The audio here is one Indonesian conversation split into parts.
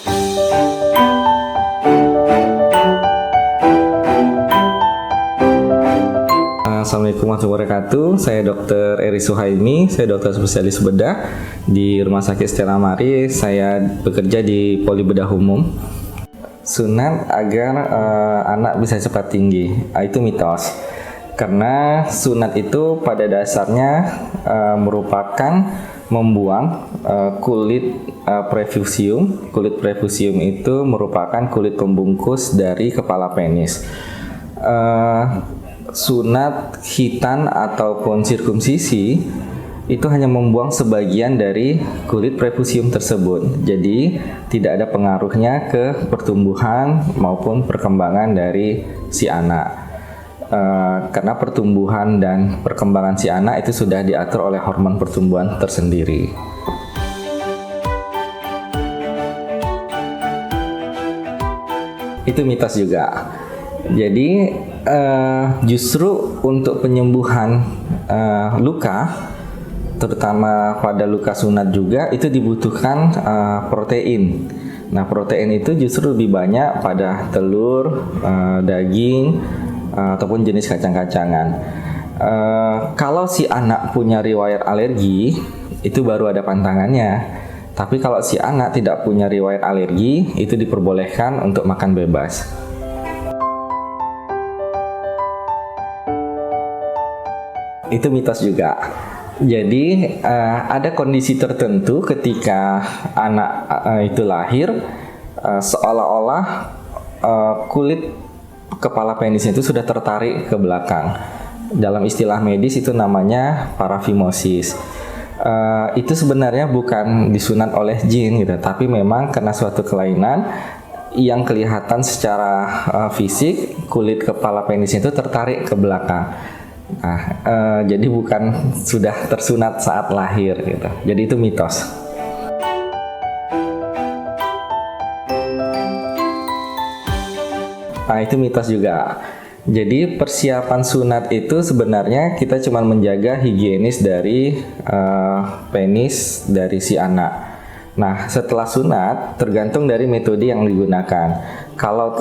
Assalamualaikum warahmatullahi wabarakatuh. Saya Dr. Eri Suhaimi, saya dokter spesialis bedah di Rumah Sakit Stella Mari. Saya bekerja di Poli Bedah Umum. Sunat agar anak bisa cepat tinggi, itu mitos. Karena sunat itu pada dasarnya merupakan membuang kulit prefusium. Kulit prefusium itu merupakan kulit pembungkus dari kepala penis. Sunat, khitan ataupun sirkumsisi itu hanya membuang sebagian dari kulit prefusium tersebut. Jadi tidak ada pengaruhnya ke pertumbuhan maupun perkembangan dari si anak. Karena pertumbuhan dan perkembangan si anak itu sudah diatur oleh hormon pertumbuhan tersendiri. Itu mitos juga. Jadi justru untuk penyembuhan luka, terutama pada luka sunat juga, itu dibutuhkan protein. Nah, protein itu justru lebih banyak pada telur, daging, ataupun jenis kacang-kacangan. Kalau si anak punya riwayat alergi, itu baru ada pantangannya. Tapi kalau si anak tidak punya riwayat alergi, itu diperbolehkan untuk makan bebas. Itu mitos juga. Jadi ada kondisi tertentu ketika anak itu lahir, seolah-olah kulit kepala penisnya itu sudah tertarik ke belakang. Dalam istilah medis itu namanya parafimosis. Itu sebenarnya bukan disunat oleh jin gitu, tapi memang karena suatu kelainan yang kelihatan secara fisik, kulit kepala penisnya itu tertarik ke belakang. Nah, jadi bukan sudah tersunat saat lahir gitu. Jadi itu mitos. Nah, itu mitos juga. Jadi persiapan sunat itu sebenarnya kita cuma menjaga higienis dari penis dari si anak. Nah, setelah sunat tergantung dari metode yang digunakan. Kalau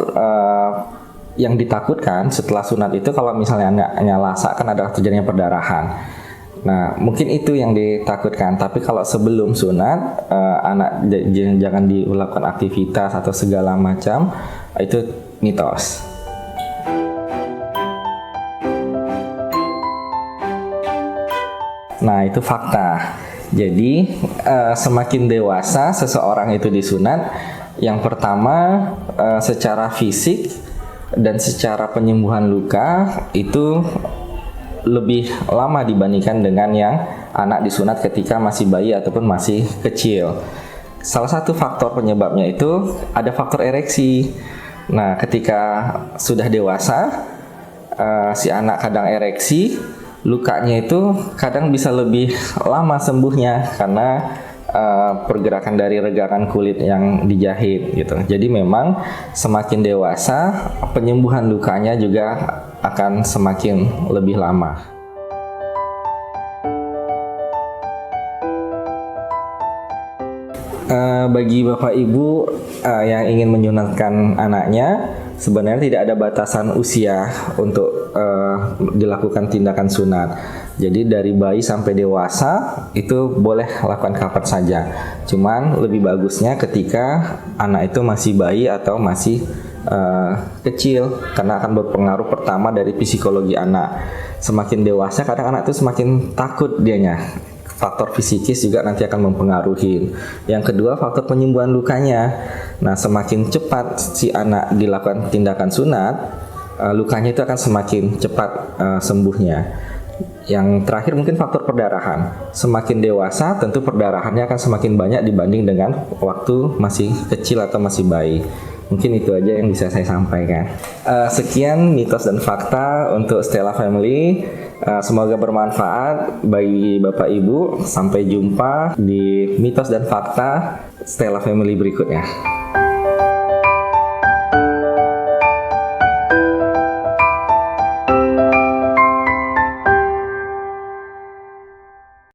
yang ditakutkan setelah sunat itu kalau misalnya anaknya lasak kan ada terjadinya perdarahan. Nah, mungkin itu yang ditakutkan. Tapi kalau sebelum sunat, anak jangan dilakukan aktivitas atau segala macam, itu mitos. Nah, itu fakta. Jadi semakin dewasa seseorang itu disunat, yang pertama secara fisik dan secara penyembuhan luka itu lebih lama dibandingkan dengan yang anak disunat ketika masih bayi ataupun masih kecil. Salah satu faktor penyebabnya itu ada faktor ereksi. Nah, ketika sudah dewasa, si anak kadang ereksi, lukanya itu kadang bisa lebih lama sembuhnya karena pergerakan dari regakan kulit yang dijahit gitu. Jadi memang semakin dewasa penyembuhan lukanya juga akan semakin lebih lama. Bagi Bapak Ibu yang ingin menyunatkan anaknya, sebenarnya tidak ada batasan usia untuk dilakukan tindakan sunat. Jadi dari bayi sampai dewasa itu boleh lakukan kapan saja. Cuman lebih bagusnya ketika anak itu masih bayi atau masih kecil, karena akan berpengaruh pertama dari psikologi anak. Semakin dewasa kadang anak itu semakin takut dianya. Faktor fisikis juga nanti akan mempengaruhi. Yang kedua, faktor penyembuhan lukanya. Nah, semakin cepat si anak dilakukan tindakan sunat, lukanya itu akan semakin cepat sembuhnya. Yang terakhir mungkin faktor perdarahan. Semakin dewasa tentu perdarahannya akan semakin banyak dibanding dengan waktu masih kecil atau masih bayi. Mungkin itu aja yang bisa saya sampaikan. Sekian mitos dan fakta untuk Stella Family. Semoga bermanfaat bagi Bapak Ibu. Sampai jumpa di mitos dan fakta Stella Family berikutnya.